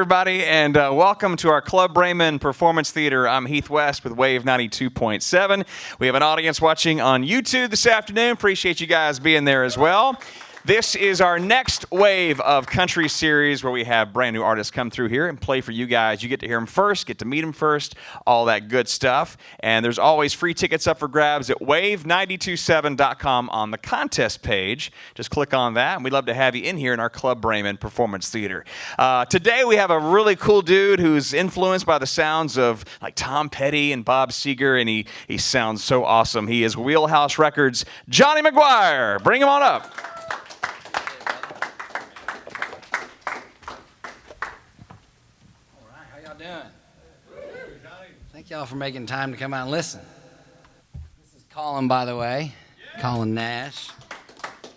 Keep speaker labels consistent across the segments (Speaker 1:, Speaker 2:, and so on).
Speaker 1: everybody, and welcome to our Club Braman Performance Theater. I'm Heath West with Wave 92.7. We have an audience watching on YouTube this afternoon. Appreciate you guys being there as well. This is our next wave of country series where we have brand new artists come through here and play for you guys. You get to hear them first, get to meet them first, all that good stuff. And there's always free tickets up for grabs at wave927.com on the contest page. Just click on that, and we'd love to have you in here in our Club Braman Performance Theater. Today we have a really cool dude who's influenced by the sounds of like Tom Petty and Bob Seger, and he sounds so awesome. He is Wheelhouse Records' Johnny McGuire. Bring him on up.
Speaker 2: Thank y'all for making time to come out and listen. This is Colin, by the way. Yeah. Colin Nash.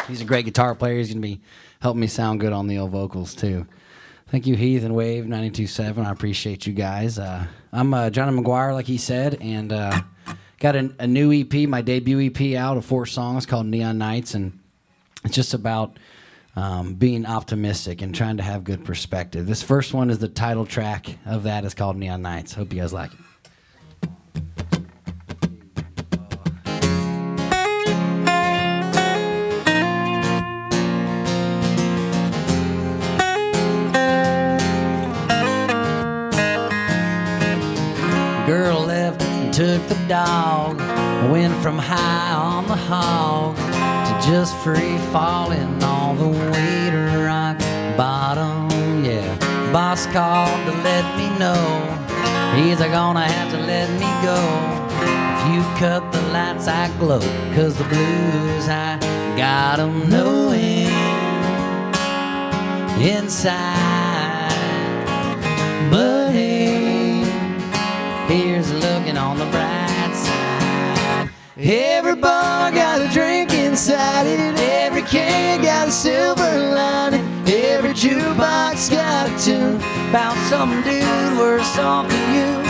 Speaker 2: He's a great guitar player. He's going to be helping me sound good on the old vocals, too. Thank you, Heath and Wave 92.7. I appreciate you guys. I'm Johnny McGuire, like he said, and got a new EP, my debut EP out of 4 songs called Neon Nights, and it's just about being optimistic and trying to have good perspective. This first one is the title track of that. It's called Neon Nights. Hope you guys like it. Girl left and took the dog. Went from high on the hog to just free falling all the way to rock bottom. Yeah, boss called to let me know he's gonna have to let me go. If you cut the lights I glow, 'cause the blues I got 'em knowing inside. But hey, here's looking on the bright side. Every bar got a drink inside it. Every can got a silver lining. Every jukebox got a tune about some dude worth off than you.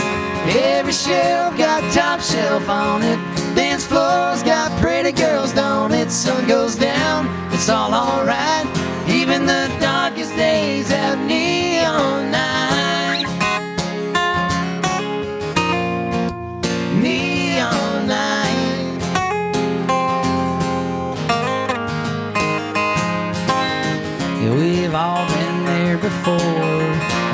Speaker 2: Every shelf got top shelf on it. Dance floors got pretty girls, don't it? Sun goes down, it's all alright. Even the darkest days have neon nights. Neon nights. Yeah, we've all been there before.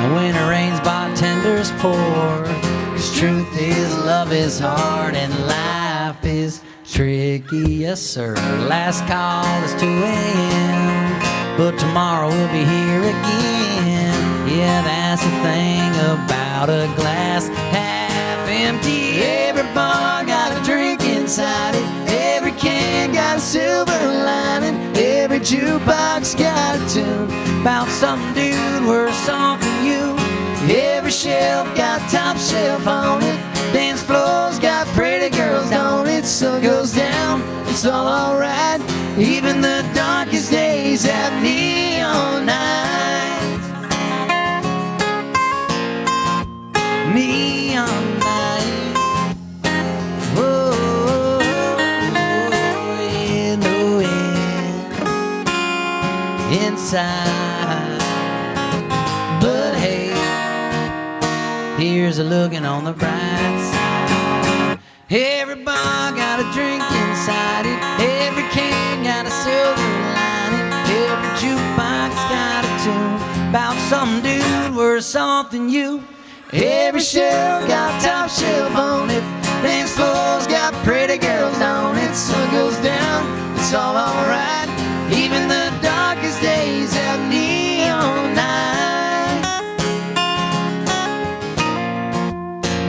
Speaker 2: And when it rains, bartenders pour. 'Cause truth is, love is hard and life is tricky, yes sir. Last call is 2 a.m., but tomorrow we'll be here again. Yeah, that's the thing about a glass half empty. Every bar got a drink inside it. Every can got a silver lining. Every jukebox got a tune about some dude worth off than you. Every shelf got top shelf on it. Dance floors got pretty girls, don't it? Sun goes down, it's all alright. Even the darkest days have neon nights. Neon nights. Whoa, in the wind, inside. But hey, here's a looking on the bright side. Every bar got a drink inside it. Every can got a silver lining. Every jukebox got a tune about some dude worth something you. Every shelf got top shelf on it. Dance floors got pretty girls on it. Sun goes down, it's all alright. Even the darkest days have neon nights.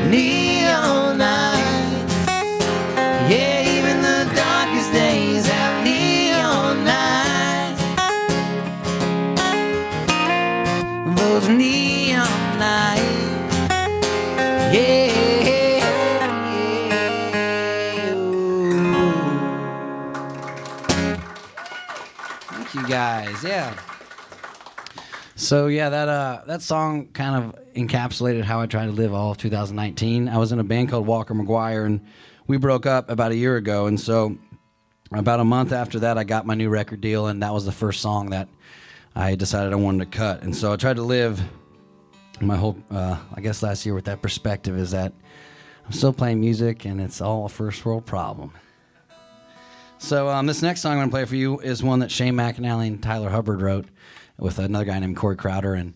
Speaker 2: Neon nights. Yeah, even the darkest days have neon nights. Those neon nights. Yeah, yeah. Thank you guys. Yeah. So yeah, that song kind of encapsulated how I tried to live all of 2019. I was in a band called Walker McGuire, and we broke up about a year ago. And so about a month after that, I got my new record deal, and that was the first song that I decided I wanted to cut. And so I tried to live my whole, I guess last year with that perspective is that I'm still playing music and it's all a first world problem. So this next song I'm going to play for you is one that Shane McAnally and Tyler Hubbard wrote with another guy named Corey Crowder. And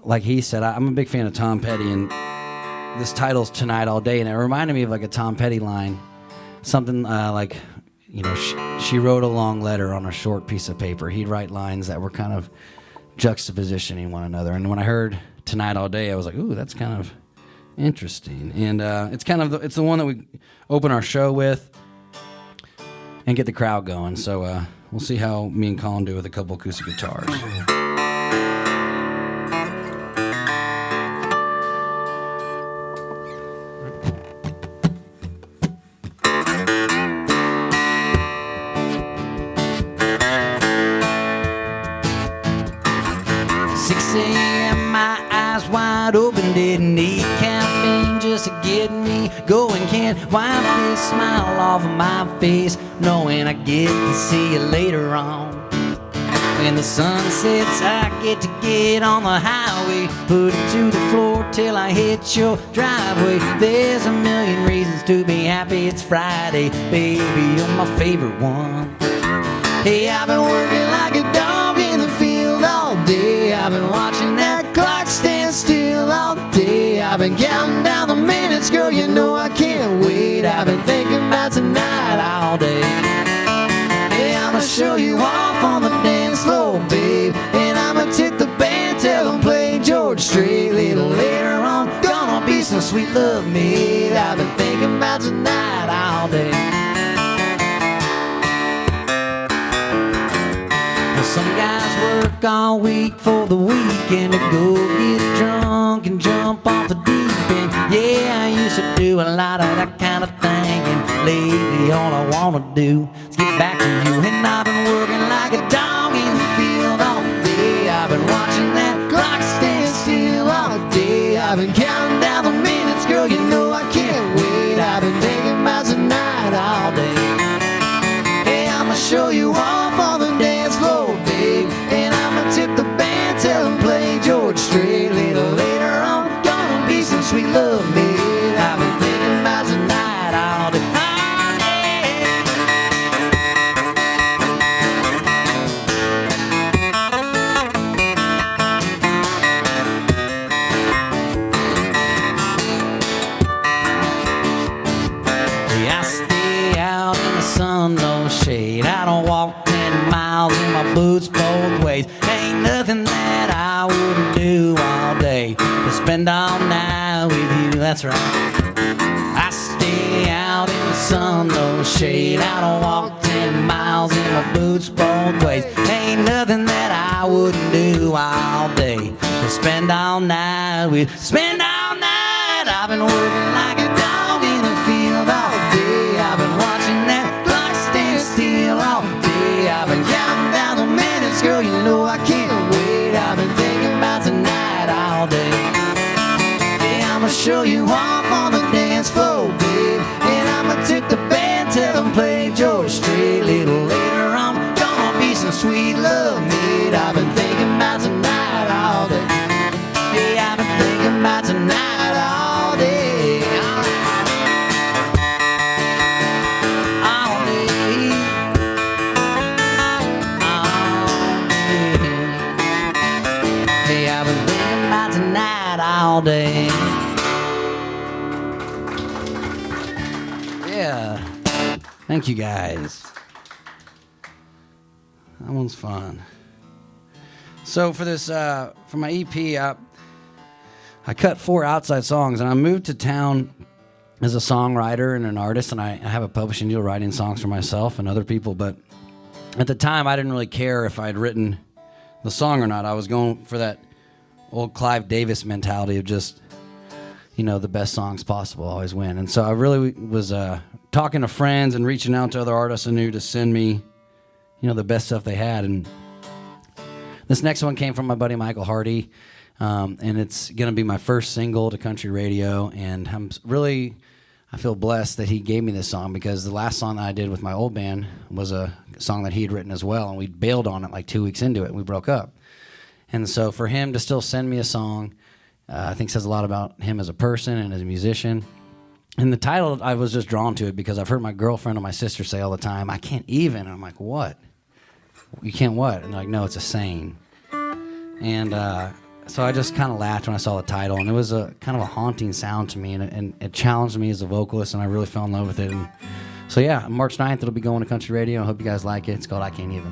Speaker 2: like he said, I'm a big fan of Tom Petty, and this title's Tonight All Day, and it reminded me of like a Tom Petty line, something like, you know, she wrote a long letter on a short piece of paper. He'd write lines that were kind of juxtapositioning one another. And when I heard Tonight All Day, I was like, ooh, that's kind of interesting. And it's it's the one that we open our show with and get the crowd going. So we'll see how me and Colin do with a couple acoustic guitars. 6 a.m., my eyes wide open, didn't need caffeine just to get me going. Can't wipe this smile off of my face, knowing I get to see you later on. When the sun sets, I get on the highway, put it to the floor till I hit your driveway. There's a million reasons to be happy, it's Friday, baby, you're my favorite one. Hey, I've been working like a dog in the field all day. I've been watching that clock stand still all day. I've been counting down the minutes, girl, you know I can't wait. I've been thinking about tonight all day. Hey, I'ma show you off on the dance floor, babe, and I'ma tip the band, tell them play George Strait. Little later on, gonna be some sweet love made. I've been thinking about tonight all day. Some guys work all week for the weekend to go get drunk and jump off the deep end. Yeah, I used to do a lot of that kind of thing, and lately all I wanna do is get back to you. And I've been working like a dog in the field all day. I've been watching that clock stand still all day. I've been counting down the minutes, girl, you know I can't wait. I've been thinking about tonight all day. Hey, I'ma show you off on the dance floor, babe, and I'ma tip the band, tell them play George Strait. Little later on, gonna be some sweet love made. I've been thinking about tonight all day. I stay out in the sun, no shade. I don't walk 10 miles in my boots both ways. Ain't nothing that I wouldn't do all day to spend all night with you, that's right. I stay out in the sun, no shade. I don't walk 10 miles in my boots both ways. Ain't nothing that I wouldn't do all day to spend all night with. Spend all night, I've been working like a dog in the field all day. I've been watching that clock stand still all day. I've been counting down the minutes, girl, you know I can't wait. I've been thinking about tonight all day. Hey, I'ma show you off on the dance floor, babe, and I'ma tip the band, tell them play George Strait. Little later on, gonna be some sweet love made. I've been thinking about tonight all day. Hey, I've been thinking about tonight all day. All day. All day. Hey, I've been thinking about tonight all day. Yeah. Thank you guys. That one's fun. So for this, for my EP, I cut 4 outside songs, and I moved to town as a songwriter and an artist, and I have a publishing deal writing songs for myself and other people, but at the time I didn't really care if I'd written the song or not. I was going for that old Clive Davis mentality of just, you know, the best songs possible always win. And so I really was talking to friends and reaching out to other artists I knew to send me, you know, the best stuff they had. And this next one came from my buddy Michael Hardy, and it's going to be my first single to country radio, and I feel blessed that he gave me this song, because the last song that I did with my old band was a song that he had written as well, and we bailed on it like 2 weeks into it, and we broke up. And so for him to still send me a song, I think says a lot about him as a person and as a musician. And the title, I was just drawn to it because I've heard my girlfriend and my sister say all the time, I can't even. And I'm like, what? You can't what? And they're like, no, it's a saying. And so I just kind of laughed when I saw the title. And it was a kind of a haunting sound to me. And it challenged me as a vocalist, and I really fell in love with it. And so yeah, March 9th, it'll be going to country radio. I hope you guys like it. It's called I Can't Even.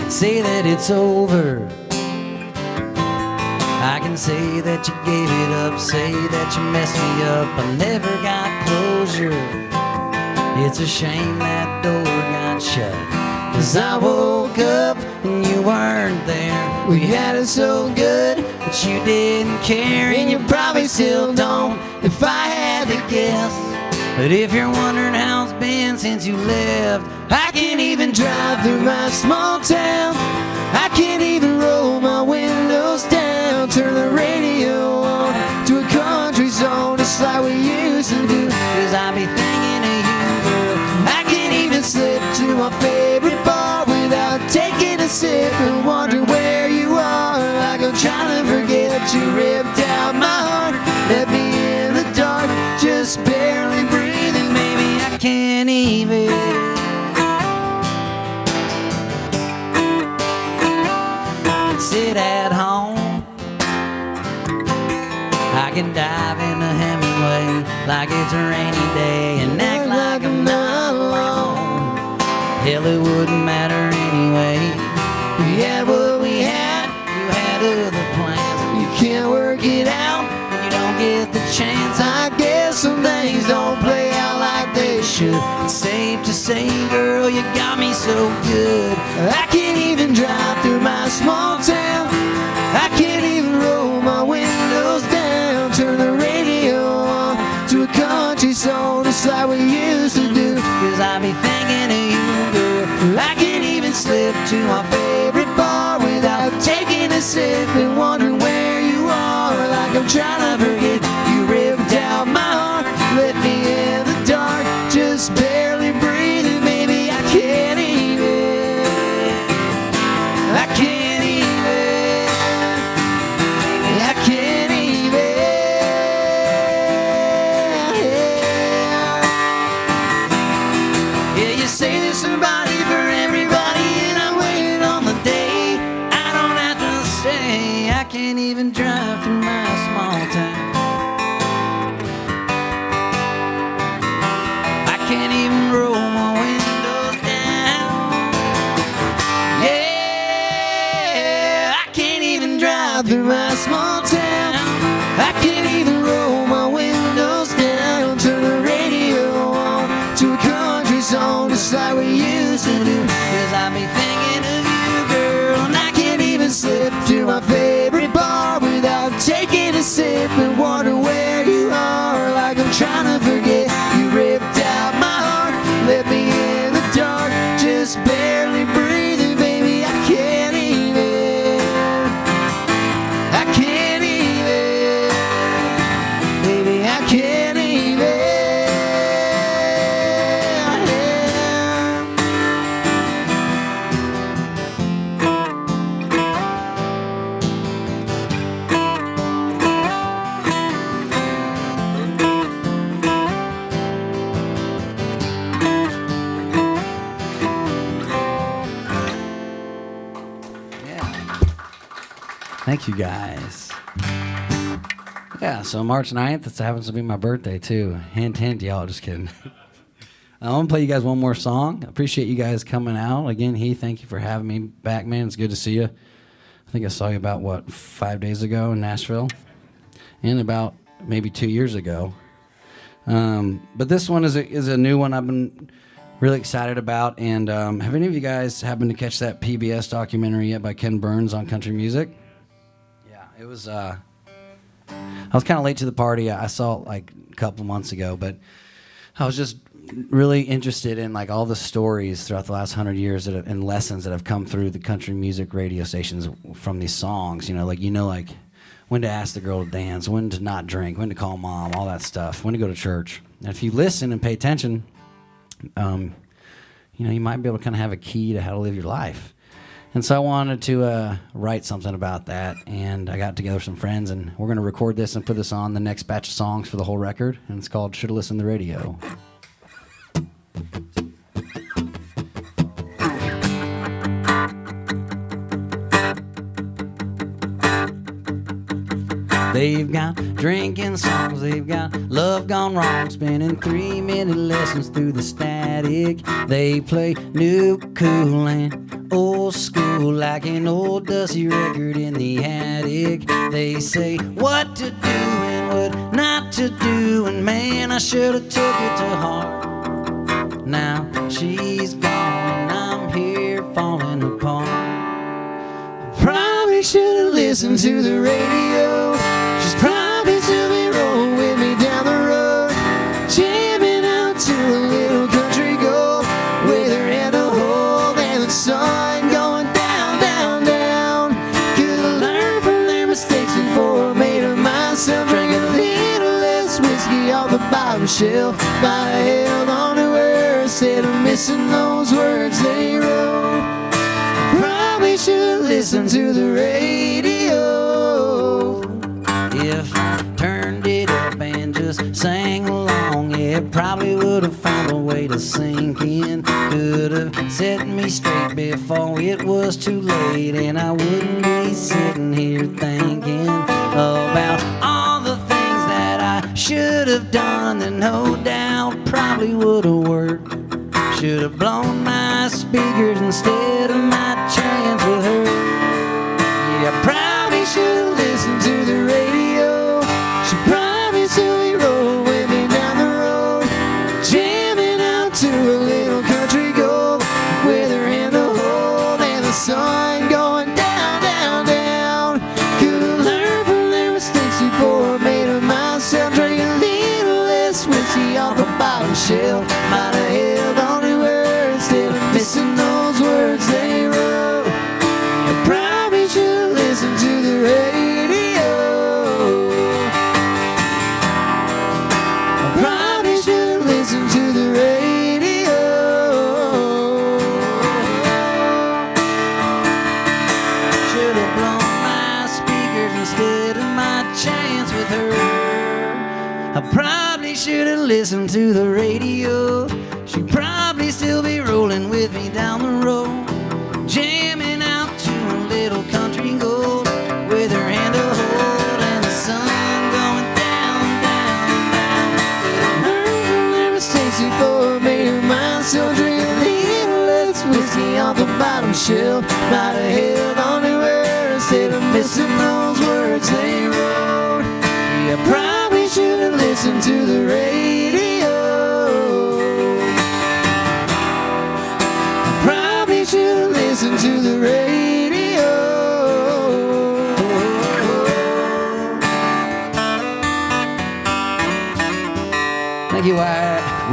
Speaker 2: Say that it's over. I can say that you gave it up, say that you messed me up. I never got closure. It's a shame that door got shut, 'cause I woke up and you weren't there. We had it so good, but you didn't care, and you probably still don't, if I had to guess. But if you're wondering how it's been since you left, I can't even drive through my small town. I can't even roll my windows down, turn the radio on to a country song just like we used to do. 'Cause I be thinking of you, girl. I can't even slip to my favorite bar without taking a sip and wondering where you are. Like I'm trying to forget you ripped out my heart, left me in the dark, just barely breathing. Maybe I can't even. Sit at home, I can dive into Hemingway like it's a rainy day and act like I'm not alone. Hell, it wouldn't matter anyway. We had what we had, you had other plans. You can't work it out when you don't get the chance. I guess some things don't play out like they should. It's safe to say, girl, you got me so good. I can't even drive through my small town. I can't even roll my windows down, turn the radio on to a country song just like we used to do. 'Cause I be thinking of you, girl. I can't even slip to my favorite bar without taking a sip and wondering where you are. Like I'm trying to forget you ripped out my heart, left me in the dark, just barely breathing. Maybe I can't even. I can't even. Maybe I can't even. Yeah, you say there's somebody for everybody, and I'm waiting on the day I don't have to say I can't even drive through my small town. I can't even roll my windows down. Yeah, I can't even drive through my small town. I can't even roll my windows down, turn the radio on to a country song just like we used to do. 'Cause I be thinking of you, girl, and I can't even slip to my favorite bar without taking a sip and wonder where you are. Like I'm trying to forget you ripped out my heart, left me in the dark, just barely breathing. Baby, I can't even. I can't even. Baby, I can't even. Thank you, guys. Yeah, so March 9th, it happens to be my birthday, too. Hint, hint, y'all. Just kidding. I want to play you guys one more song. I appreciate you guys coming out. Again, Heath, thank you for having me back, man. It's good to see you. I think I saw you about, 5 days ago in Nashville? And about maybe 2 years ago. But this one is a new one I've been really excited about. And have any of you guys happened to catch that PBS documentary yet by Ken Burns on country music? Yeah, it was... I was kind of late to the party. I saw it like a couple months ago, but I was just really interested in like all the stories throughout the last 100 years and lessons that have come through the country music radio stations from these songs. Like when to ask the girl to dance, when to not drink, when to call mom, all that stuff, when to go to church. And if you listen and pay attention, you might be able to kind of have a key to how to live your life. And so I wanted to write something about that, and I got together with some friends, and we're going to record this and put this on the next batch of songs for the whole record, and it's called Shoulda Listened to the Radio. They've got drinking songs, they've got love gone wrong, spinning 3-minute lessons through the static. They play new, cool, and old school like an old dusty record in the attic. They say what to do and what not to do, and man, I should have took it to heart. Now she's gone and I'm here falling apart. Probably should have listened to the radio. She's probably still be rolling with me down the road, jamming out to a little country gold, with her hand to hold and the sun going down, down, down. Could have learned from their mistakes before I made of myself. Drank a little less whiskey off the bottom shelf. Might have held on to her instead of missing those words they wrote. Probably should have listened to the radio. If I turned it up and just sang along, it probably would have found a way to sink in. Could have set me straight before it was too late, and I wouldn't be sitting here thinking about all the things that I should have done that no doubt probably would have worked. Should have blown my speakers instead of my chance with her. Yeah, I probably should have listened to the radio. She probably still be rolling with me down the road, jamming out to a little country gold, with her hand to hold and the sun going down, down, down. Could have learned from their mistakes before I made of myself. Drank a little less whiskey off the bottom shelf. Might have held on to her instead of missing those words they wrote. I probably should have listened to the radio. I probably should have listened to the radio. Should have blown my speakers instead of my chance with her. I probably should have listened to the radio. She'd probably still be rolling with me down the road, jamming out to a little country gold, with her hand to hold and the sun going down, down, down. Learn from their mistakes before I made of myself. Drink a little less whiskey off the bottom shelf. Might have held on to her instead of missing those words they wrote. Yeah, I probably should have listened to the radio. I probably should have listened to the radio. Thank you,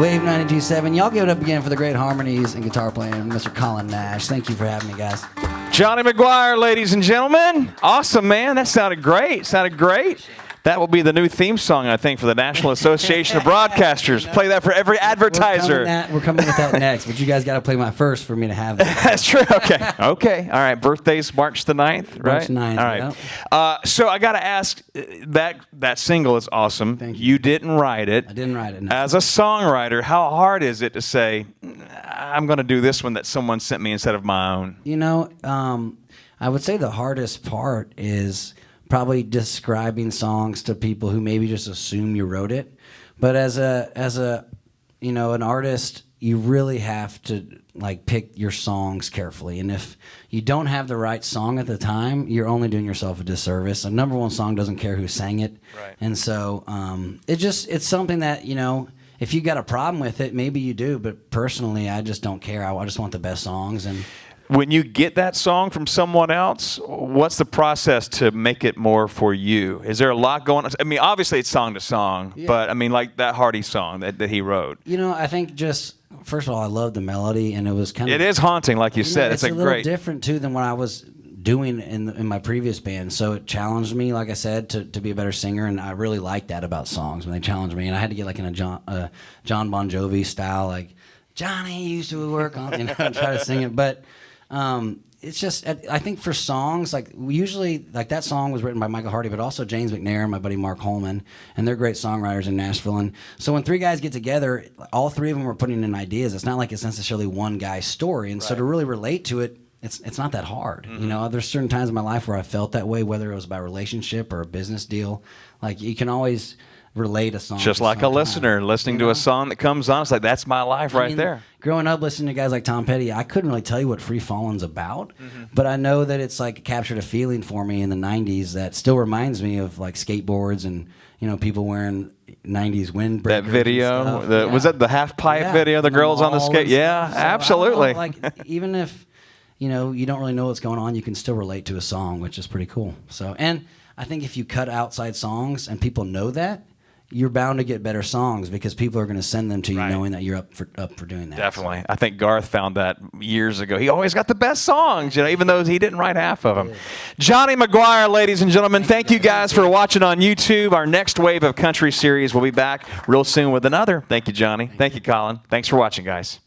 Speaker 2: Wave 92.7. Y'all give it up again for the great harmonies and guitar playing, Mr. Colin Nash. Thank you for having me, guys.
Speaker 1: Johnny McGuire, ladies and gentlemen. Awesome, man. That sounded great. Sounded great. That will be the new theme song, I think, for the National Association of Broadcasters. Play that for every advertiser.
Speaker 2: We're coming with that next, but you guys got to play my first for me to have that.
Speaker 1: That's true. Okay. Okay. All right. Birthday's March the 9th, right?
Speaker 2: March 9th,
Speaker 1: all right.
Speaker 2: yep.
Speaker 1: So I got to ask, that single is awesome.
Speaker 2: Thank you.
Speaker 1: You didn't write it.
Speaker 2: I didn't write it, no.
Speaker 1: As a songwriter, how hard is it to say, I'm going to do this one that someone sent me instead of my own?
Speaker 2: I would say the hardest part is probably describing songs to people who maybe just assume you wrote it. But as an artist, you really have to pick your songs carefully. And if you don't have the right song at the time, you're only doing yourself a disservice. A number one song doesn't care who sang it.
Speaker 1: Right.
Speaker 2: And so it's something that, if you got a problem with it, maybe you do. But personally, I just don't care. I just want the best songs. And
Speaker 1: When you get that song from someone else, what's the process to make it more for you? Is there a lot going on? I mean, obviously it's song to song, but I mean, like that Hardy song that he wrote.
Speaker 2: You know, I think just, first of all, I love the melody, and it was kind of...
Speaker 1: It is haunting, like you said. It's a
Speaker 2: little
Speaker 1: great...
Speaker 2: different, too, than what I was doing in my previous band. So it challenged me, like I said, to be a better singer, and I really like that about songs, when they challenge me. And I had to get like in a John Bon Jovi style, like, Johnny used to work on, and try to sing it. But... it's just, I think for songs, like usually, like that song was written by Michael Hardy, but also James McNair and my buddy Mark Holman, and they're great songwriters in Nashville. And so when three guys get together, all three of them are putting in ideas. It's not like it's necessarily one guy's story. And so to really relate to it, it's not that hard. You know, there's certain times in my life where I felt that way, whether it was about a relationship or a business deal. Like you can always relate a song.
Speaker 1: Just like a listener listening to a song that comes on, it's like, that's my life right there.
Speaker 2: Growing up listening to guys like Tom Petty, I couldn't really tell you what Free Falling's about, but I know that it's like captured a feeling for me in the 90s that still reminds me of like skateboards and, you know, people wearing 90s windbreakers.
Speaker 1: That video, was that the half pipe video, the girls on the skate? Yeah,
Speaker 2: so
Speaker 1: absolutely.
Speaker 2: Like, even if, you know, you don't really know what's going on, you can still relate to a song, which is pretty cool. So, and I think if you cut outside songs and people know that, you're bound to get better songs because people are going to send them to you knowing that you're up for doing that.
Speaker 1: Definitely. So. I think Garth found that years ago. He always got the best songs, you know, even though he didn't write half of them. Yeah. Johnny McGuire, ladies and gentlemen, thank you guys for watching on YouTube. Our next wave of country series will be back real soon with another. Thank you, Johnny. Thank you, Colin. Thanks for watching, guys.